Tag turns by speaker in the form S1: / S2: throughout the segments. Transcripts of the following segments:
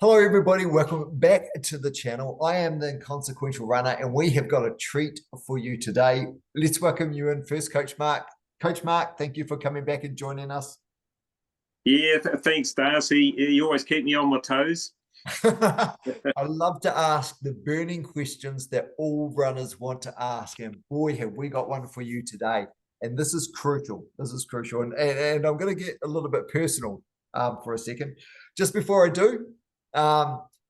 S1: Hello, everybody. Welcome back to the channel. I am the Inconsequential Runner, and we have got a treat for you today. Let's welcome you in first, Coach Mark. Coach Mark, thank you for coming back and joining us.
S2: Yeah, thanks, Darcy. You always keep me on my toes.
S1: I love to ask the burning questions that all runners want to ask, and boy, have we got one for you today. And this is crucial. This is crucial, and I'm going to get a little bit personal for a second. Just before I do,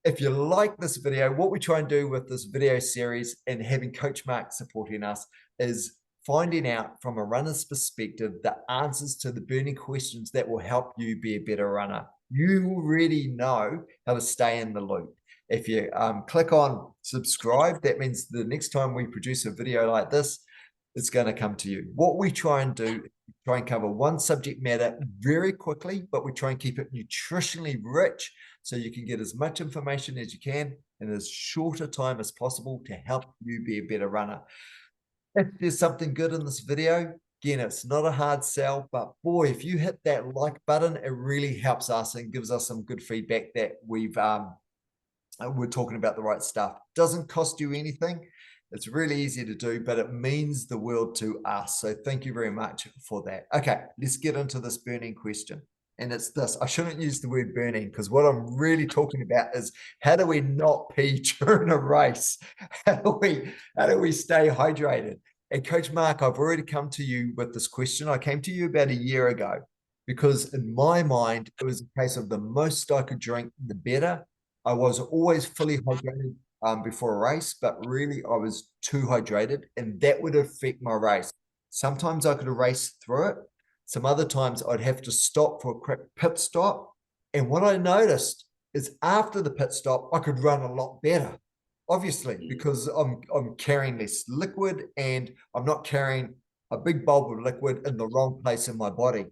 S1: if you like this video, what we try and do with this video series and having Coach Mark supporting us is finding out from a runner's perspective the answers to the burning questions that will help you be a better runner. You already know how to stay in the loop. If you click on subscribe, that means the next time we produce a video like this, it's going to come to you. What we try and do, try and cover one subject matter very quickly, but we try and keep it nutritionally rich so you can get as much information as you can in as short a time as possible to help you be a better runner. If there's something good in this video, again, it's not a hard sell, but boy, if you hit that like button, it really helps us and gives us some good feedback that we're talking about the right stuff. Doesn't cost you anything. It's really easy to do, but it means the world to us. So thank you very much for that. Okay, let's get into this burning question. And it's this. I shouldn't use the word burning because what I'm really talking about is how do we not pee during a race? How do we stay hydrated? And Coach Mark, I've already come to you with this question. I came to you about a year ago because in my mind, it was a case of the most I could drink, the better. I was always fully hydrated before a race, but really I was too hydrated and that would affect my race. Sometimes I could race through it. Some other times I'd have to stop for a quick pit stop. And what I noticed is after the pit stop, I could run a lot better, obviously, because I'm carrying less liquid and I'm not carrying a big bulb of liquid in the wrong place in my body.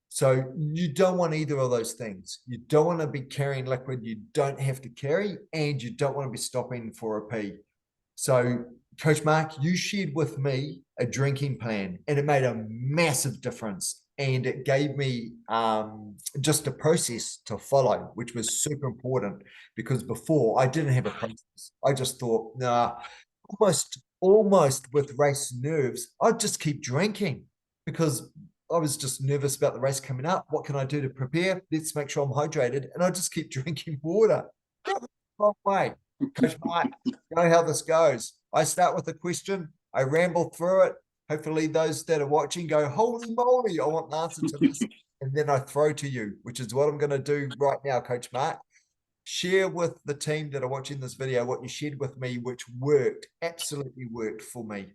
S1: So you don't want either of those things. You don't want to be carrying liquid you don't have to carry, and you don't want to be stopping for a pee. So, Coach Mark, you shared with me a drinking plan, and it made a massive difference. And it gave me just a process to follow, which was super important because before I didn't have a process. I just thought, nah, almost with race nerves, I'd just keep drinking because I was just nervous about the race coming up. What can I do to prepare? Let's make sure I'm hydrated. And I just keep drinking water. Wrong way. Coach Mike, you know how this goes. I start with a question, I ramble through it. Hopefully, those that are watching go, holy moly, I want the answer to this. And then I throw to you, which is what I'm going to do right now, Coach Mark. Share with the team that are watching this video what you shared with me, which worked, absolutely worked for me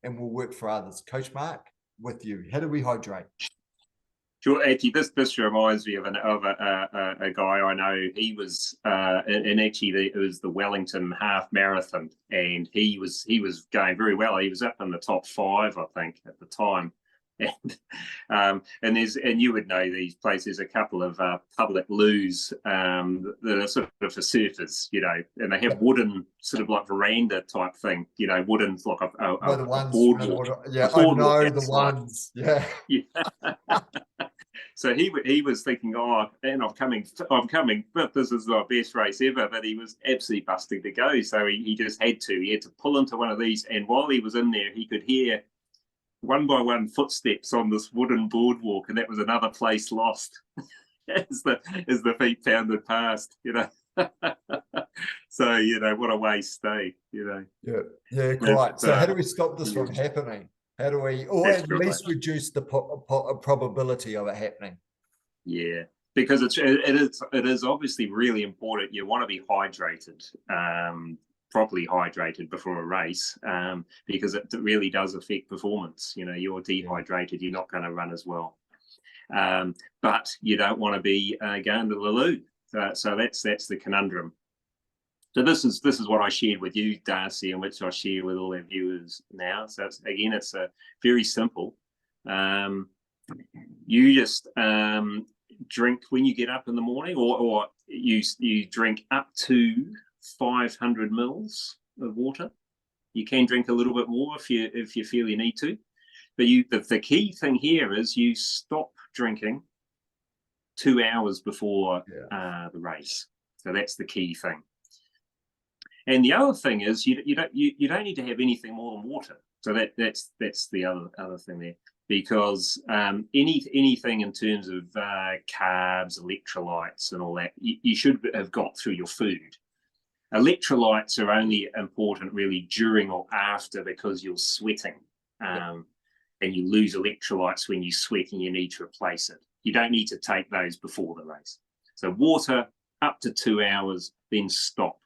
S1: and will work for others. Coach Mark, with you. How do we hydrate?
S2: Sure, actually, this reminds me of a guy I know. He was and actually it was the Wellington Half Marathon, and he was going very well. He was up in the top 5, I think, at the time. And you would know these places. A couple of public loos that are sort of for surfers, and they have wooden sort of like veranda type thing, wooden like a boardwalk.
S1: Yeah, I know the ones. Yeah.
S2: So he was thinking, oh, and I'm coming, but this is my best race ever. But he was absolutely busting to go, so he just had to pull into one of these. And while he was in there, he could hear one by one footsteps on this wooden boardwalk, and that was another place lost as the feet pounded past, So what a waste,
S1: Yeah, right. So how do we stop this from happening? How do we, or at least reduce the probability of it happening?
S2: Yeah, because it is obviously really important. You want to be hydrated, properly hydrated before a race, because it really does affect performance. You're dehydrated, you're not going to run as well. But you don't want to be going to the loo. So that's the conundrum. So this is what I shared with you, Darcy, and which I share with all our viewers now. So it's very simple. You just drink when you get up in the morning, or you drink up to 500 mils of water. You can drink a little bit more if you feel you need to, but the key thing here is you stop drinking 2 hours before the race. So that's the key thing. And the other thing is you don't need to have anything more than water. So that's the other thing there, because anything in terms of carbs, electrolytes, and all that, you should have got through your food. Electrolytes are only important really during or after, because you're sweating, and you lose electrolytes when you sweat and you need to replace it. You don't need to take those before the race. So water up to 2 hours, then stop.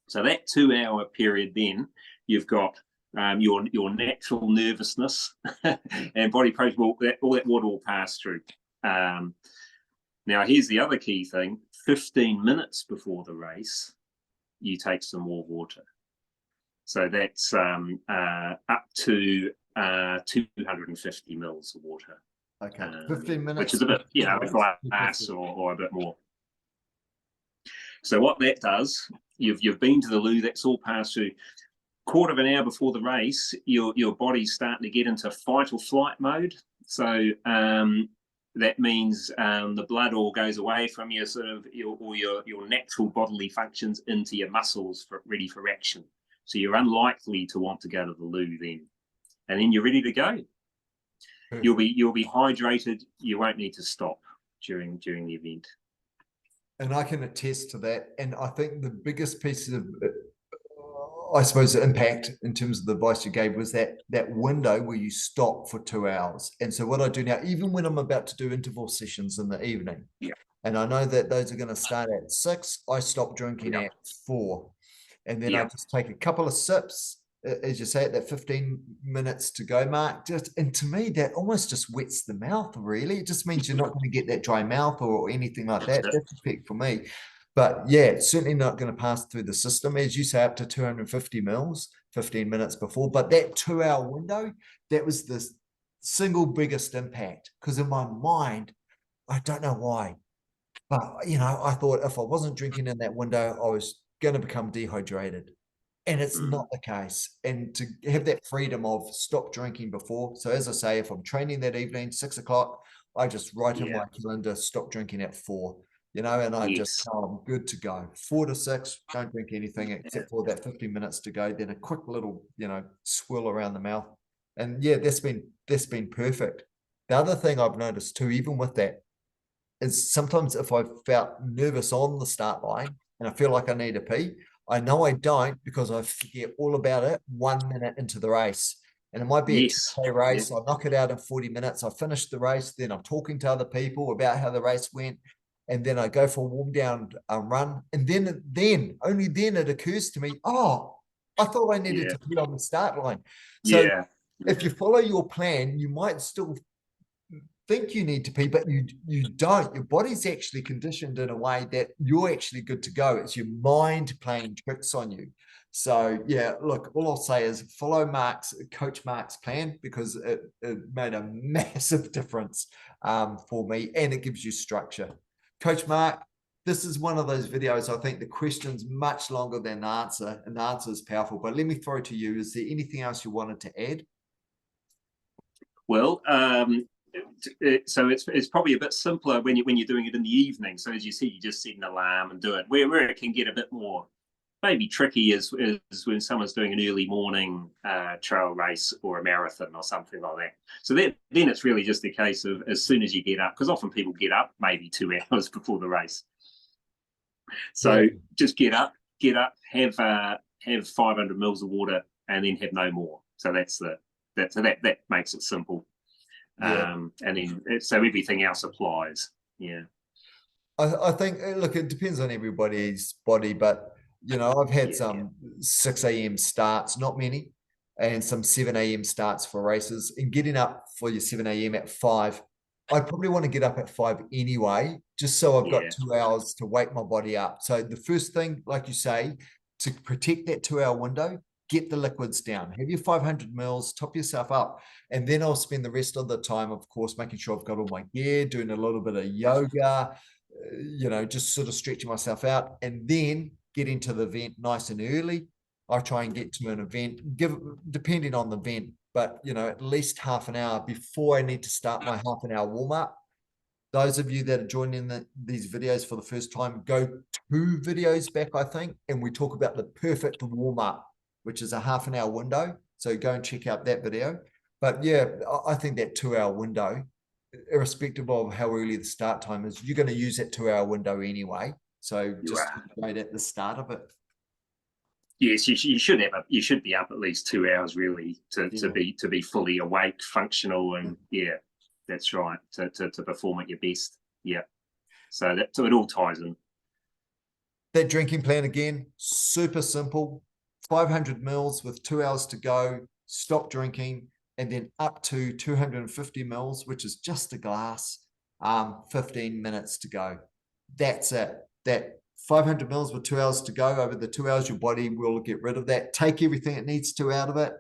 S2: So that 2 hour period, then you've got your natural nervousness and body pressure. All that water will pass through. Now, here's the other key thing: 15 minutes before the race, you take some more water. So that's up to 250 mils of water.
S1: Okay, 15 minutes,
S2: which is a bit, a glass or a bit more. So what that does, you've been to the loo, that's all passed through. Quarter of an hour before the race, your body's starting to get into fight or flight mode. So that means the blood all goes away from your your natural bodily functions into your muscles ready for action. So you're unlikely to want to go to the loo then, and then you're ready to go. You'll be hydrated. You won't need to stop during the event.
S1: And I can attest to that. And I think the biggest piece of, I suppose, the impact in terms of the advice you gave was that window where you stop for 2 hours. And so what I do now, even when I'm about to do interval sessions in the evening, and I know that those are going to start at 6, I stop drinking at 4. And then I just take a couple of sips, as you say, at that 15 minutes to go mark. And to me, that almost just wets the mouth, really. It just means you're not going to get that dry mouth or anything like that. That's a pick for me. But yeah, it's certainly not going to pass through the system, as you say, up to 250 mils, 15 minutes before. But that 2 hour window, that was the single biggest impact. Because in my mind, I don't know why, but I thought if I wasn't drinking in that window, I was going to become dehydrated. And it's not the case. And to have that freedom of stop drinking before. So as I say, if I'm training that evening, 6 o'clock, I just write in my calendar, stop drinking at 4, and I just know I'm good to go. 4 to 6, don't drink anything except for that 15 minutes to go. Then a quick little, swirl around the mouth. And yeah, that's been perfect. The other thing I've noticed too, even with that, is sometimes if I felt nervous on the start line and I feel like I need a pee, I know I don't, because I forget all about it 1 minute into the race. And it might be a 2K race. I knock it out in 40 minutes. I finish the race. Then I'm talking to other people about how the race went. And then I go for a warm down run. And then, only then it occurs to me, oh, I thought I needed to be on the start line. So if you follow your plan, you might still think you need to pee, but you don't. Your body's actually conditioned in a way that you're actually good to go. It's your mind playing tricks on you. So yeah, look, all I'll say is follow Coach Mark's plan, because it made a massive difference for me, and it gives you structure. Coach Mark, this is one of those videos, I think the question's much longer than the answer, and the answer is powerful. But let me throw it to you. Is there anything else you wanted to add?
S2: Well, so it's probably a bit simpler when you're doing it in the evening. So as you see, you just set an alarm and do it. Where it can get a bit more maybe tricky is when someone's doing an early morning trail race or a marathon or something like that. So then it's really just a case of, as soon as you get up, because often people get up maybe 2 hours before the race. So just get up, have 500 mils of water, and then have no more. So that makes it simple. And then so everything else applies.
S1: I think, look, it depends on everybody's body, but I've had some 6 a.m. starts, not many, and some 7 a.m. starts for races. And getting up for your 7 a.m. at 5, I probably want to get up at 5 anyway, just so I've got 2 hours to wake my body up. So the first thing, like you say, to protect that 2 hour window, get the liquids down, have your 500 mils, top yourself up. And then I'll spend the rest of the time, of course, making sure I've got all my gear, doing a little bit of yoga, just sort of stretching myself out, and then get into the event nice and early. I try and get to an event, depending on the event, but at least half an hour before I need to start my half an hour warm up. Those of you that are joining these videos for the first time, go 2 videos back, I think, and we talk about the perfect warm up, which is a half an hour window. So go and check out that video. But yeah, I think that 2-hour window, irrespective of how early the start time is, you're going to use that 2-hour window anyway. So
S2: You
S1: just
S2: are.
S1: right at the start of it.
S2: Yes, you should have you should be up at least 2 hours really to be fully awake, functional, and yeah, that's right, to perform at your best. Yeah. So it all ties in.
S1: That drinking plan again, super simple. 500 mils with 2 hours to go, stop drinking, and then up to 250 mils, which is just a glass, 15 minutes to go. That's it. That 500 mils with 2 hours to go. Over the 2 hours, your body will get rid of that. Take everything it needs to out of it.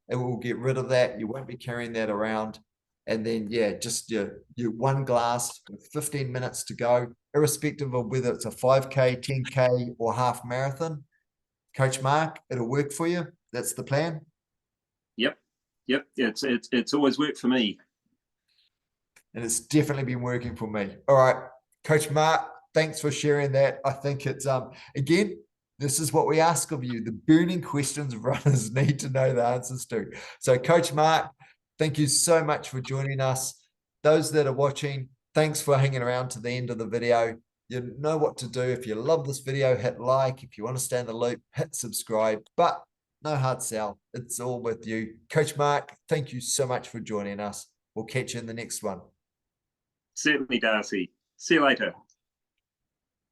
S1: It will get rid of that. You won't be carrying that around. And then, yeah, just your 1 glass with 15 minutes to go, irrespective of whether it's a 5K, 10K, or half marathon. Coach Mark, it'll work for you. That's the plan.
S2: Yep. It's always worked for me.
S1: And it's definitely been working for me. All right, Coach Mark, thanks for sharing that. I think it's again, this is what we ask of you, the burning questions runners need to know the answers to. So Coach Mark, thank you so much for joining us. Those that are watching, thanks for hanging around to the end of the video. You know what to do. If you love this video, hit like. If you want to stay in the loop, hit subscribe. But no hard sell. It's all with you. Coach Mark, thank you so much for joining us. We'll catch you in the next one.
S2: Certainly, Darcy. See you later.